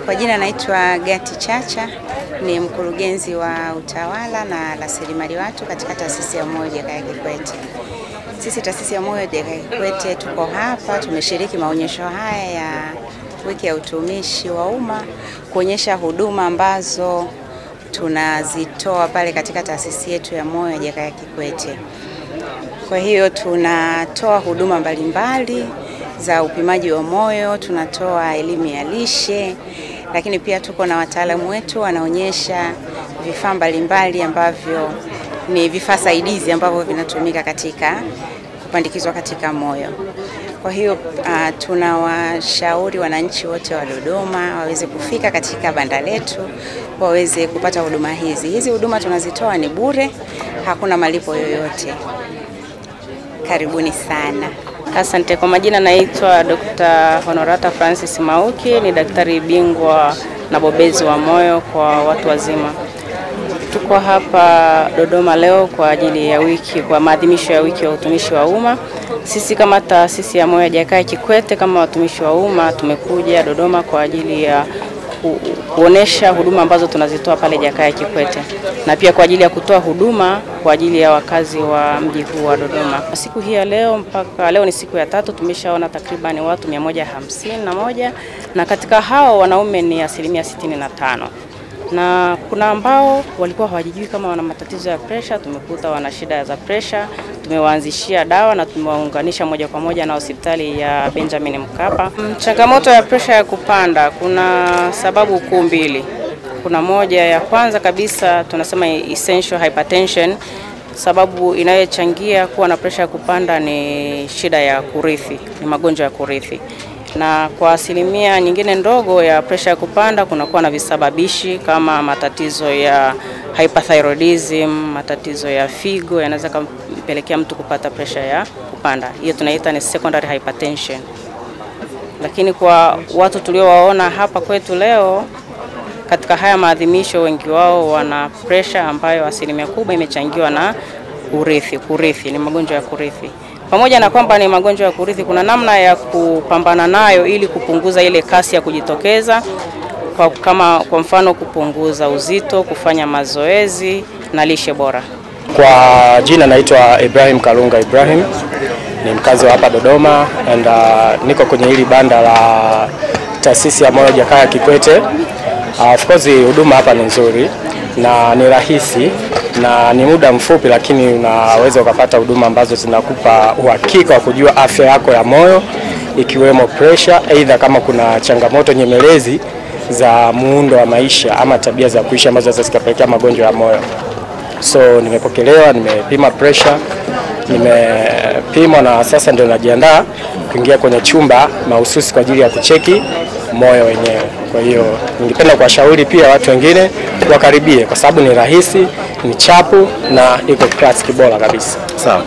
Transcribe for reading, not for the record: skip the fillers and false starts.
Kwa jina naitwa Gati Chacha, ni mkurugenzi wa utawala na rasilimali watu katika taasisi ya Moyo Jakaya Kikwete. Sisi taasisi ya Moyo Jakaya Kikwete tuko hapa, tumeshiriki maonyesho haya ya wiki ya utumishi wa umma kuonyesha huduma ambazo tunazitoa pale katika taasisi yetu ya Moyo Jakaya Kikwete. Kwa hiyo tunatoa huduma mbalimbali za upimaji wa moyo, tunatoa elimu ya lishe, lakini pia tuko na wataalamu wetu wanaonyesha vifaa mbalimbali ambavyo ni vifaa saidizi ambavyo vinatumika katika kupandikizwa katika moyo. Kwa hiyo tunawashauri wananchi wote wa Dodoma waweze kufika katika banda letu, waweze kupata huduma hizi. Hizi huduma tunazitoa ni bure, hakuna malipo yoyote. Karibuni sana. Asante. Kwa majina naitwa Dr. Honorata Francis Mauki, ni daktari bingwa na bobezi wa moyo kwa watu wazima. Tuko hapa Dodoma leo kwa ajili ya kwa maadhimisho ya wiki ya utumishi wa umma. Sisi kama taasisi ya Moyo Jakaya Kikwete kama watumishi wa umma tumekuja Dodoma kwa ajili ya kuonesha huduma ambazo tunazitoa pale Jakaya Kikwete na pia kwa ajili ya kutoa huduma kwa ajili ya wakazi wa mji huu wa Dodoma. Siku hii ya leo mpaka leo ni siku ya 3, tumeshaona takriban watu 151 na katika hao wanaume ni 65%. Na kuna ambao walikuwa hawajijui kama wana matatizo ya pressure, tumekuta wana shida za pressure, tumewaanzishia dawa na tumewaunganisha moja kwa moja na hospitali ya Benjamin Mkapa. Changamoto ya pressure ya kupanda, kuna sababu kuu mbili. Kuna moja ya kwanza kabisa tunasema essential hypertension. Sababu inayochangia kuwa na pressure ya kupanda ni shida ya kurithi, ni magonjwa ya kurithi. Na kwa asilimia nyingine ndogo ya pressure ya kupanda kunakuwa na visababishi kama matatizo ya hyperthyroidism, matatizo ya figo yanaweza kumpelekea mtu kupata pressure ya kupanda. Hiyo tunaita ni secondary hypertension. Lakini kwa watu tuliowaona hapa kwetu leo katika haya maadhimisho, wengi wao wana pressure ambayo asilimia kubwa imechangiwa na kurithi, ni magonjwa ya kurithi. Pamoja na kwamba ni magonjwa ya kurithi, kuna namna ya kupambana nayo ili kupunguza ile kasi ya kujitokeza, kwa mfano kupunguza uzito, kufanya mazoezi na lishe bora. Kwa jina naitwa Ibrahim Kalunga Ibrahim, ni mkazi wa hapa Dodoma and niko kwenye hili banda la taasisi ya Moyo Jakaya Kikwete. Of course huduma hapa ni nzuri na ni rahisi na ni muda mfupi, lakini unaweza ukapata huduma ambazo zinakupa uhakika wa kujua afya yako ya moyo, ikiwemo pressure, aidha kama kuna changamoto nyemelezi za muundo wa maisha ama tabia za kuishi ambazo zikapelekea magonjwa ya moyo. So nimepokelewa, nimepima pressure, nimepimwa na sasa ndio najiandaa kuingia kwenye chumba mahususi kwa ajili ya kucheki moyo wenyewe. Kwa hiyo ningependa kuwashauri pia watu wengine wakaribie kwa sababu ni rahisi, ni chapu na iko class bora kabisa. Sawa.